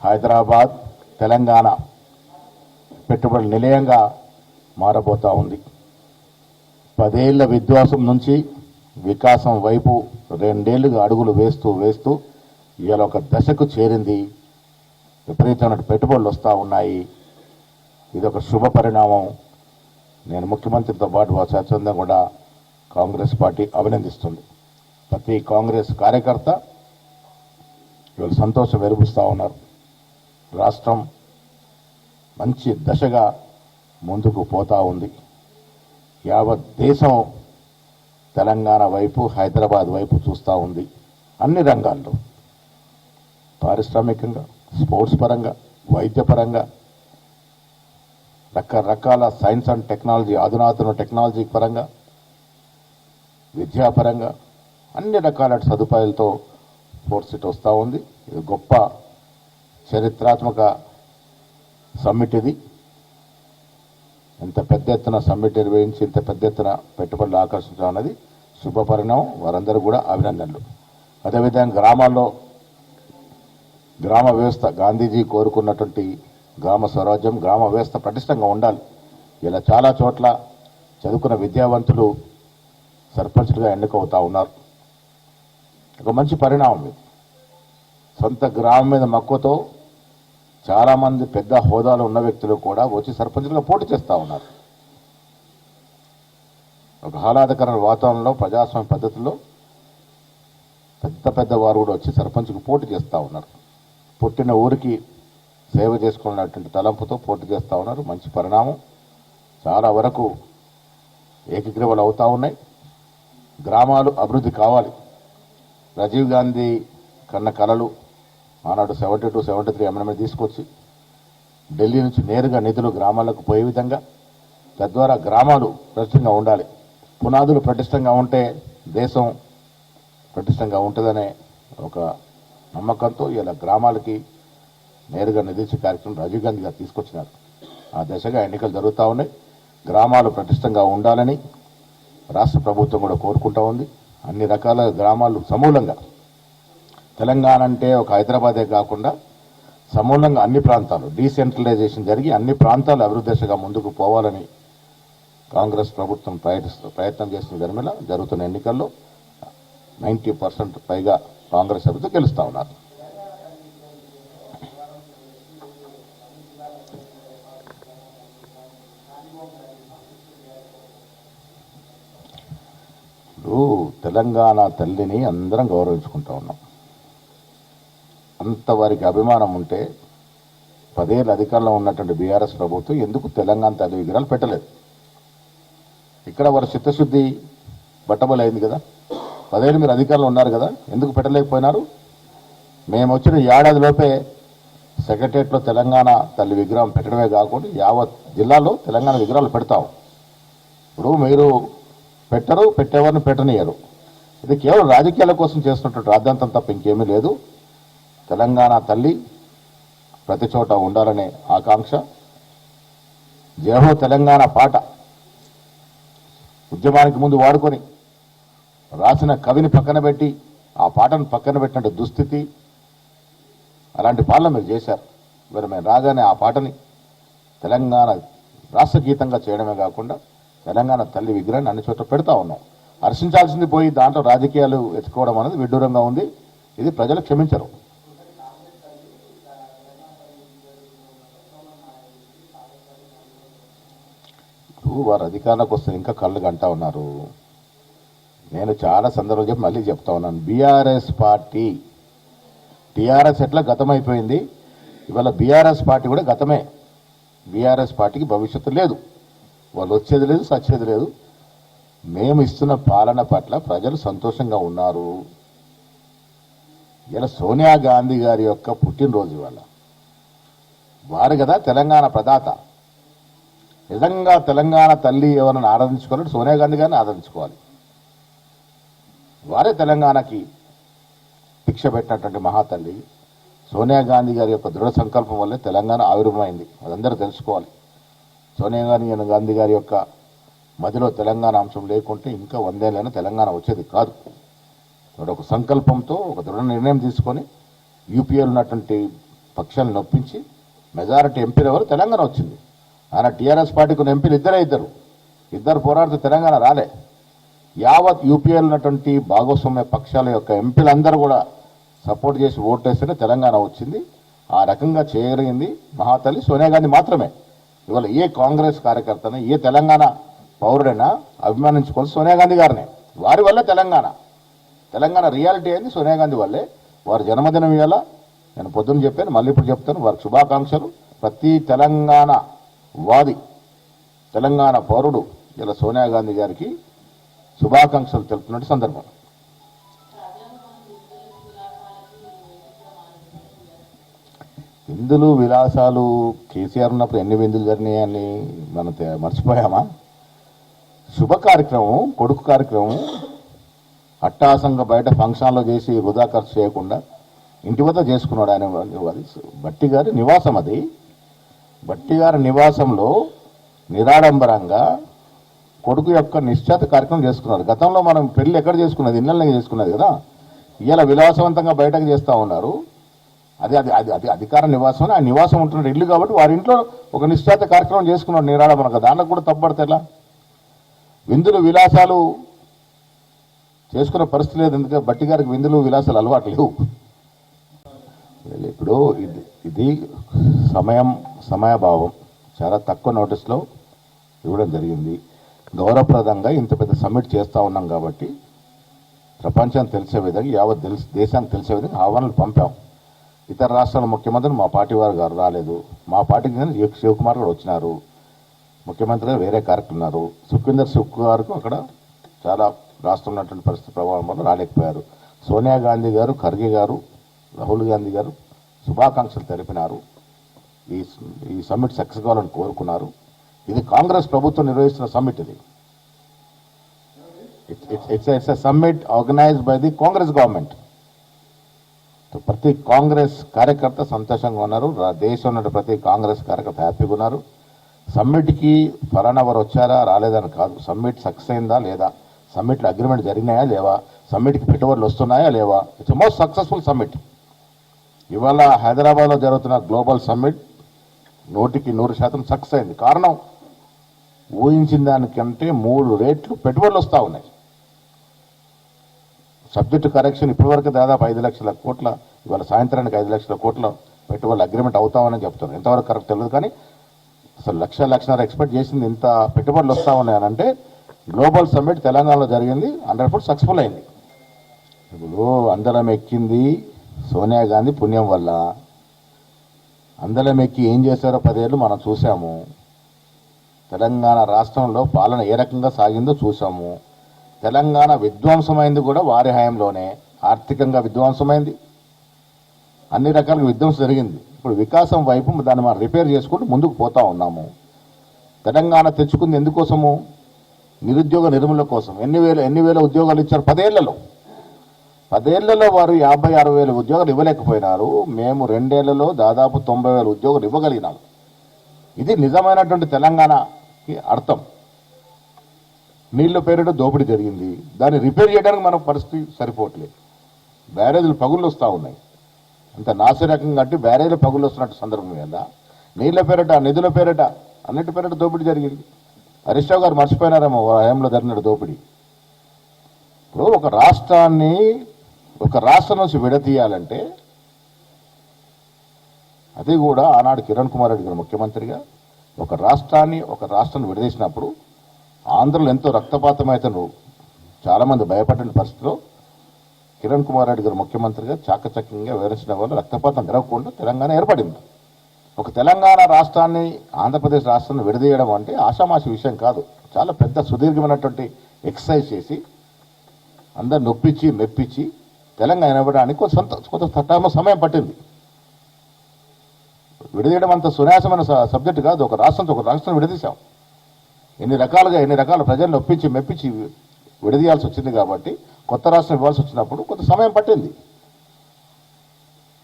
హైదరాబాద్ తెలంగాణ పెట్టుబడుల నిలయంగా మారబోతూ ఉంది. 10 ఏళ్ల విధ్వంసం నుంచి వికాసం వైపు 2 ఏళ్లుగా అడుగులు వేస్తూ ఇవాళ ఒక దశకు చేరింది. విపరీతమైన పెట్టుబడులు వస్తూ ఉన్నాయి. ఇది ఒక శుభ పరిణామం. నేను ముఖ్యమంత్రితో పాటు స్వచ్ఛందంగా కూడా కాంగ్రెస్ పార్టీ అభినందిస్తుంది. ప్రతి కాంగ్రెస్ కార్యకర్త ఇవాళ సంతోషం వెలిపిస్తూ ఉన్నారు. రాష్ట్రం మంచి దశగా ముందుకు పోతూ ఉంది. యావత్ దేశం తెలంగాణ వైపు, హైదరాబాద్ వైపు చూస్తూ ఉంది. అన్ని రంగాల్లో, పారిశ్రామికంగా, స్పోర్ట్స్ పరంగా, వైద్యపరంగా, రకరకాల సైన్స్ అండ్ టెక్నాలజీ, అధునాతన టెక్నాలజీ పరంగా, విద్యాపరంగా అన్ని రకాల సదుపాయాలతో ఫోర్స్ ఇట్ వస్తూ ఉంది. ఇది గొప్ప చరిత్రాత్మక సమ్మిట్. ఇది ఇంత పెద్ద ఎత్తున సమ్మిట్ నిర్వహించి ఇంత పెద్ద ఎత్తున పెట్టుబడులు ఆకర్షించడం అనేది శుభ పరిణామం. వారందరూ కూడా అభినందనలు. అదేవిధంగా గ్రామాల్లో గ్రామ వ్యవస్థ, గాంధీజీ కోరుకున్నటువంటి గ్రామ స్వరాజ్యం, గ్రామ వ్యవస్థ పటిష్టంగా ఉండాలి. ఇలా చాలా చోట్ల చదువుకున్న విద్యావంతులు సర్పంచ్లుగా ఎన్నికవుతూ ఉన్నారు. ఒక మంచి పరిణామం ఇది. సొంత గ్రామం మీద మక్కువతో చాలామంది పెద్ద హోదాలో ఉన్న వ్యక్తులు కూడా వచ్చి సర్పంచ్లుగా పోటీ చేస్తూ ఉన్నారు. ఒక ఆహ్లాదకర వాతావరణంలో, ప్రజాస్వామ్య పద్ధతిలో పెద్ద వారు కూడా వచ్చి సర్పంచ్కు పోటీ చేస్తూ ఉన్నారు. పుట్టిన ఊరికి సేవ చేసుకున్నటువంటి తలంపుతో పోటీ చేస్తూ ఉన్నారు. మంచి పరిణామం. చాలా వరకు ఏకగ్రీవాలు అవుతూ ఉన్నాయి. గ్రామాలు అభివృద్ధి కావాలి. రాజీవ్ గాంధీ కన్న కలలు ఆనాడు 72-73 అమెండ్మెంట్ తీసుకొచ్చి ఢిల్లీ నుంచి నేరుగా నిధులు గ్రామాలకు పోయే విధంగా, తద్వారా గ్రామాలు పటిష్టంగా ఉండాలి. పునాదులు పటిష్టంగా ఉంటే దేశం పటిష్టంగా ఉంటుందనే ఒక నమ్మకంతో ఇలా గ్రామాలకి నేరుగా నిధించే కార్యక్రమం రాజీవ్ గాంధీ గారు తీసుకొచ్చినారు. ఆ దశగా ఎన్నికలు జరుగుతూ ఉన్నాయి. గ్రామాలు పటిష్టంగా ఉండాలని రాష్ట్ర ప్రభుత్వం కూడా కోరుకుంటూ ఉంది. అన్ని రకాల గ్రామాలు సమూలంగా, తెలంగాణ అంటే ఒక హైదరాబాదే కాకుండా సమూలంగా అన్ని ప్రాంతాలు డీసెంట్రలైజేషన్ జరిగి అన్ని ప్రాంతాలు అభివృద్ధి దిశగా ముందుకు పోవాలని కాంగ్రెస్ ప్రభుత్వం ప్రయత్నం చేసిన దరిమిల జరుగుతున్న ఎన్నికల్లో 90% పైగా కాంగ్రెస్ అభివృద్ధి గెలుస్తూ ఉన్నారు. తెలంగాణ తల్లిని అందరం గౌరవించుకుంటూ ఉన్నాం. అంతవారికి అభిమానం ఉంటే 10 ఏళ్ళ అధికారంలో ఉన్నటువంటి బీఆర్ఎస్ ప్రభుత్వం ఎందుకు తెలంగాణ తల్లి విగ్రహాలు పెట్టలేదు? ఇక్కడ వారి చిత్తశుద్ధి బట్టబలైంది కదా. 10 ఏళ్ళు మీరు అధికారంలో ఉన్నారు కదా, ఎందుకు పెట్టలేకపోయినారు? మేము వచ్చిన ఏడాదిలోపే సెక్రటరియట్లో తెలంగాణ తల్లి విగ్రహం పెట్టడమే కాకుండా యావత్ జిల్లాలో తెలంగాణ విగ్రహాలు పెడతాం. ఇప్పుడు మీరు పెట్టరు, పెట్టేవారిని పెట్టనియరు. ఇది కేవలం రాజకీయాల కోసం చేస్తున్నటువంటి రాద్ధాంతం తప్ప ఇంకేమీ లేదు. తెలంగాణ తల్లి ప్రతి చోట ఉండాలనే ఆకాంక్ష. జయహో తెలంగాణ పాట ఉద్యమానికి ముందు వాడుకొని రాసిన కవిని పక్కన పెట్టి ఆ పాటను పక్కన పెట్టినట్టు దుస్థితి, అలాంటి పాలన మీరు చేశారు. మరి మేము రాగానే ఆ పాటని తెలంగాణ రాష్ట్ర గీతంగా చేయడమే కాకుండా తెలంగాణ తల్లి విగ్రహాన్ని అన్ని చోట్ల పెడతా ఉన్నాం. హర్షించాల్సింది పోయి దాంట్లో రాజకీయాలు ఎత్తుకోవడం అనేది విడ్డూరంగా ఉంది. ఇది ప్రజలు క్షమించరు. వారు అధికారంలోకి వస్తే ఇంకా కళ్ళు గంటా ఉన్నారు. నేను చాలా సందర్భం చెప్పి మళ్ళీ చెప్తా ఉన్నాను. బీఆర్ఎస్ పార్టీ, టీఆర్ఎస్ ఎట్లా గతమైపోయింది, ఇవాళ బీఆర్ఎస్ పార్టీ కూడా గతమే. బీఆర్ఎస్ పార్టీకి భవిష్యత్తు లేదు. వాళ్ళు వచ్చేది లేదు, సచ్చేది లేదు. మేము ఇస్తున్న పాలన పట్ల ప్రజలు సంతోషంగా ఉన్నారు. ఇలా సోనియా గాంధీ గారి యొక్క పుట్టినరోజు ఇవాళ. వారు కదా తెలంగాణ ప్రదాత. నిజంగా తెలంగాణ తల్లి ఎవరిని ఆరాధించుకోవాలంటే సోనియా గాంధీ గారిని ఆరాధించుకోవాలి. వారే తెలంగాణకి భిక్ష పెట్టినటువంటి మహాతల్లి. సోనియా గాంధీ గారి యొక్క దృఢ సంకల్పం వల్లే తెలంగాణ ఆవిర్భమైంది. అదందరూ తెలుసుకోవాలి. సోనియా గాంధీ గారి యొక్క మధ్యలో తెలంగాణ అంశం లేకుంటే ఇంకా 100 ఏళ్ళైనా తెలంగాణ వచ్చేది కాదు. ఒక సంకల్పంతో ఒక దృఢ నిర్ణయం తీసుకొని యూపీఏలో ఉన్నటువంటి పక్షాలను నొప్పించి మెజారిటీ ఎంపీలు ఎవరు తెలంగాణ వచ్చింది. ఆయన టీఆర్ఎస్ పార్టీకి ఉన్న ఎంపీలు ఇద్దరు పోరాడితే తెలంగాణ రాలే. యావత్ యూపీఏలో ఉన్నటువంటి భాగస్వామ్య పక్షాల యొక్క ఎంపీలందరూ కూడా సపోర్ట్ చేసి ఓటేస్తేనే తెలంగాణ వచ్చింది. ఆ రకంగా చేయగలిగింది మహాతల్లి సోనియా గాంధీ మాత్రమే. ఇవాళ ఏ కాంగ్రెస్ కార్యకర్తను, ఏ తెలంగాణ పౌరుడైనా అభిమానించుకోవాలి సోనియా గాంధీ గారినే. వారి వల్ల తెలంగాణ రియాలిటీ అయింది సోనియా గాంధీ వల్లే. వారి జన్మదినం ఇవాళ నేను పొద్దున్న చెప్పాను, మళ్ళీ ఇప్పుడు చెప్తాను. వారికి శుభాకాంక్షలు. ప్రతి తెలంగాణ వాది, తెలంగాణ పౌరుడు ఇలా సోనియా గాంధీ గారికి శుభాకాంక్షలు తెలుపుతున్న సందర్భం. విందులు విలాసాలు కేసీఆర్ ఉన్నప్పుడు ఎన్ని విందులు జరిగినాయని మనం మర్చిపోయామా? శుభ కార్యక్రమం, కొడుకు కార్యక్రమం అట్టాసంగా బయట ఫంక్షన్లో చేసి వృధా ఖర్చు చేయకుండా ఇంటి వద్ద చేసుకున్నాడు ఆయన. భట్టి గారి నివాసం అది. భట్టి గారి నివాసంలో నిరాడంబరంగా కొడుకు యొక్క నిశ్చిత కార్యక్రమం చేసుకున్నారు. గతంలో మనం పెళ్లి ఎక్కడ చేసుకున్నది, ఇళ్ళనే చేసుకున్నది కదా. ఇలా విలాసవంతంగా బయటకు చేస్తూ ఉన్నారు. అది అది అది అది అధికార నివాసం, ఆ నివాసం ఉంటున్న ఇల్లు కాబట్టి వారి ఇంట్లో ఒక నిశ్చిత కార్యక్రమం చేసుకున్నాడు నిరాడంబరంగా. దాంట్లో కూడా తప్పబడితే ఎలా? విందులు విలాసాలు చేసుకునే పరిస్థితి లేదు. ఎందుకంటే భట్టి గారికి విందులు విలాసాలు అలవాటు లేవు. ఇప్పుడు ఇది సమయభావం చాలా తక్కువ నోటీస్లో ఇవ్వడం జరిగింది. గౌరవప్రదంగా ఇంత పెద్ద సమ్మిట్ చేస్తూ ఉన్నాం కాబట్టి ప్రపంచానికి తెలిసే విధంగా, యావత్ దేశానికి తెలిసే విధంగా ఆహ్వానాలు పంపాం. ఇతర రాష్ట్రాల ముఖ్యమంత్రులు మా పార్టీ వారు గారు రాలేదు. మా పార్టీకి శివకుమార్ గారు వచ్చినారు, ముఖ్యమంత్రిగా వేరే కార్యక్రమం ఉన్నారు. సుఖ్వీందర్ సుఖ్ గారికి అక్కడ చాలా రాష్ట్రంలో ఉన్నటువంటి పరిస్థితి ప్రభావం వల్ల రాలేకపోయారు. సోనియా గాంధీ గారు, ఖర్గే గారు, రాహుల్ గాంధీ గారు శుభాకాంక్షలు తెలిపినారు. ఈ సమ్మిట్ సక్సెస్ కావాలని కోరుకున్నారు. ఇది కాంగ్రెస్ ప్రభుత్వం నిర్వహిస్తున్న సమ్మిట్. ఇది it's a summit organised by the Congress government. ప్రతి కాంగ్రెస్ కార్యకర్త సంతోషంగా ఉన్నారు. దేశంలో ఉన్న ప్రతి కాంగ్రెస్ కార్యకర్త హ్యాపీగా ఉన్నారు. సమ్మిట్కి ఫలానా వారు వచ్చారా రాలేదని కాదు, సమ్మిట్ సక్సెస్ అయిందా లేదా, సమ్మిట్లో అగ్రిమెంట్ జరిగినాయా లేవా, సమ్మిట్కి పెట్టుబడులు వస్తున్నాయా లేవా. It's most successful summit. ఇవాళ హైదరాబాద్లో జరుగుతున్న గ్లోబల్ సమ్మిట్ 100% సక్సెస్ అయింది. కారణం ఊహించిన దానికంటే 3 రెట్లు పెట్టుబడులు వస్తూ ఉన్నాయి. సబ్జెక్టు కరెక్షన్ ఇప్పటివరకు దాదాపు 5 లక్షల కోట్ల, ఇవాళ సాయంత్రానికి 5 లక్షల కోట్ల పెట్టుబడులు అగ్రిమెంట్ అవుతామని చెప్తున్నారు. ఎంతవరకు కరెక్ట్ తెలియదు, కానీ అసలు లక్షన్నర ఎక్స్పెక్ట్ చేసింది. ఇంత పెట్టుబడులు వస్తూ ఉన్నాయనంటే గ్లోబల్ సమ్మిట్ తెలంగాణలో జరిగింది, 100% సక్సెస్ఫుల్ అయింది. ఇప్పుడు అందరం ఎక్కింది సోనియా గాంధీ పుణ్యం వల్ల. అందరం ఎక్కి ఏం చేశారో 10 ఏళ్ళు మనం చూసాము. తెలంగాణ రాష్ట్రంలో పాలన ఏ రకంగా సాగిందో చూసాము. తెలంగాణ విధ్వంసమైంది కూడా వారి హయాంలోనే. ఆర్థికంగా విధ్వంసమైంది, అన్ని రకాలుగా విధ్వంసం జరిగింది. ఇప్పుడు వికాసం వైపు దాన్ని మనం రిపేర్ చేసుకుంటూ ముందుకు పోతా ఉన్నాము. తెలంగాణ తెచ్చుకుంది ఎందుకోసము? నిరుద్యోగ నిర్మూలన కోసం. ఎన్ని వేల ఉద్యోగాలు ఇచ్చారు 10 ఏళ్లలో. 10 ఏళ్లలో వారు 50-60 వేల ఉద్యోగాలు ఇవ్వలేకపోయినారు. మేము 2 ఏళ్లలో దాదాపు 90 వేల ఉద్యోగాలు ఇవ్వగలిగినాము. ఇది నిజమైనటువంటి తెలంగాణకి అర్థం. నీళ్ల పేరిట దోపిడీ జరిగింది, దాన్ని రిపేర్ చేయడానికి మన పరిస్థితి సరిపోవట్లేదు. బ్యారేజీలు పగుళ్ళు వస్తూ ఉన్నాయి. అంత నాసిరకంగా అంటే బ్యారేజీలు పగుళ్ళు వస్తున్నట్టు సందర్భం వల్ల నీళ్ల పేరిట, నిధుల పేరిట, అన్నిటి పేరిట దోపిడీ జరిగింది. హరీష్ రావు గారు మర్చిపోయినారేమో హయాంలో జరిగిన దోపిడీ. ఇప్పుడు ఒక రాష్ట్రం నుంచి విడతీయాలంటే, అది కూడా ఆనాడు కిరణ్ కుమార్ రెడ్డి గారు ముఖ్యమంత్రిగా ఒక రాష్ట్రాన్ని విడదీసినప్పుడు ఆంధ్రలో ఎంతో రక్తపాతం అయితే చాలామంది భయపడిన పరిస్థితిలో కిరణ్ కుమార్ రెడ్డి గారు ముఖ్యమంత్రిగా చాకచక్యంగా వివరించడం వల్ల రక్తపాతం జరగకుండా తెలంగాణ ఏర్పడింది. ఒక తెలంగాణ రాష్ట్రాన్ని, ఆంధ్రప్రదేశ్ రాష్ట్రాన్ని విడదీయడం అంటే ఆషామాషి విషయం కాదు. చాలా పెద్ద సుదీర్ఘమైనటువంటి ఎక్సర్సైజ్ చేసి అందరు నొప్పించి మెప్పించి తెలంగాణ ఇవ్వడానికి కొంత సమయం పట్టింది. విడదీయడం అంత సునాయాసమైన సబ్జెక్టు కాదు. ఒక రాష్ట్రం విడదీశాం. ఎన్ని రకాల ప్రజలను ఒప్పించి మెప్పించి విడదీయాల్సి వచ్చింది. కాబట్టి కొత్త రాష్ట్రం ఇవ్వాల్సి వచ్చినప్పుడు కొంత సమయం పట్టింది.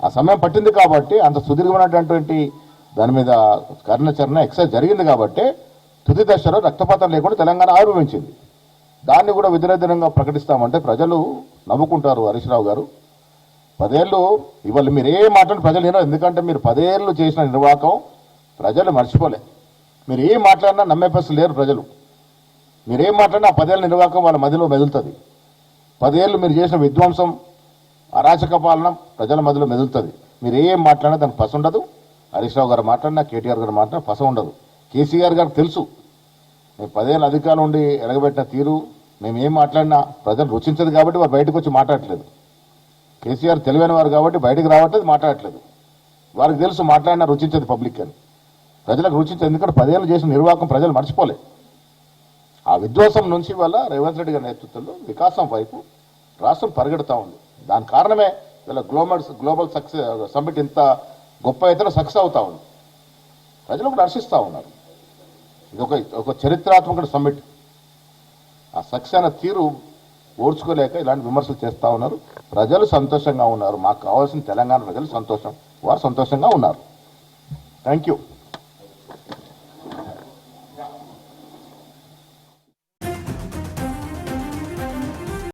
ఆ సమయం పట్టింది కాబట్టి అంత సుదీర్ఘమైనటువంటి దాని మీద కర్ణచరణ ఎక్సైజ్ జరిగింది. కాబట్టి తుది దశలో రక్తపాతం లేకుండా తెలంగాణ ఆవిర్భవించింది. దాన్ని కూడా విధిరహితంగా ప్రకటిస్తామంటే ప్రజలు నవ్వుకుంటారు. హరీష్ రావు గారు 10 ఏళ్ళు ఇవాళ మీరు ఏం మాట్లాడిన ప్రజలు వినరు. ఎందుకంటే మీరు 10 ఏళ్ళు చేసిన నిర్వాహకం ప్రజలు మర్చిపోలే. మీరు ఏం మాట్లాడినా నమ్మే పరిస్థితి లేరు ప్రజలు. మీరేం మాట్లాడినా ఆ 10 ఏళ్ళ నిర్వాహకం వాళ్ళ మధ్యలో మెదులుతుంది. 10 ఏళ్ళు మీరు చేసిన విధ్వంసం, అరాచక పాలన ప్రజల మధ్యలో మెదులుతుంది. మీరు ఏం మాట్లాడినా దానికి పస ఉండదు. హరీష్ రావు గారు మాట్లాడినా, కేటీఆర్ గారు మాట్లాడినా పస ఉండదు. కేసీఆర్ గారికి తెలుసు మేము 10 ఏళ్ళ అధికారులు ఉండి ఎలగబెట్టిన తీరు, మేము ఏం మాట్లాడినా ప్రజలు రుచించదు కాబట్టి వారు బయటకు వచ్చి మాట్లాడట్లేదు. కేసీఆర్ తెలివైన వారు కాబట్టి బయటకు రావట్లేదు, మాట్లాడట్లేదు. వారికి తెలుసు మాట్లాడినా రుచించదు పబ్లిక్ అని. ప్రజలకు రుచించదు, ఎందుకంటే 10 ఏళ్ళు చేసిన నిర్వాహకం ప్రజలు మర్చిపోలే. ఆ విధ్వంసం నుంచి వల్ల రేవంత్ రెడ్డి గారి నేతృత్వంలో వికాసం వైపు రాష్ట్రం పరిగెడుతూ ఉంది. దాని కారణమే ఇలా గ్లోబల్ సక్సెస్ సమ్మిట్ ఇంత గొప్ప ఎత్తున సక్సెస్ అవుతా ఉంది. ప్రజలు కూడా హర్షిస్తూ ఉన్నారు. ఇది ఒక చరిత్రాత్మక సమ్మిట్. ఆ సక్సెస్ అయిన తీరు ఓర్చుకోలేక ఇలాంటి విమర్శలు చేస్తూ ఉన్నారు. ప్రజలు సంతోషంగా ఉన్నారు. మాకు కావాల్సిన తెలంగాణ ప్రజలు సంతోషం, వారు సంతోషంగా ఉన్నారు. Thank you.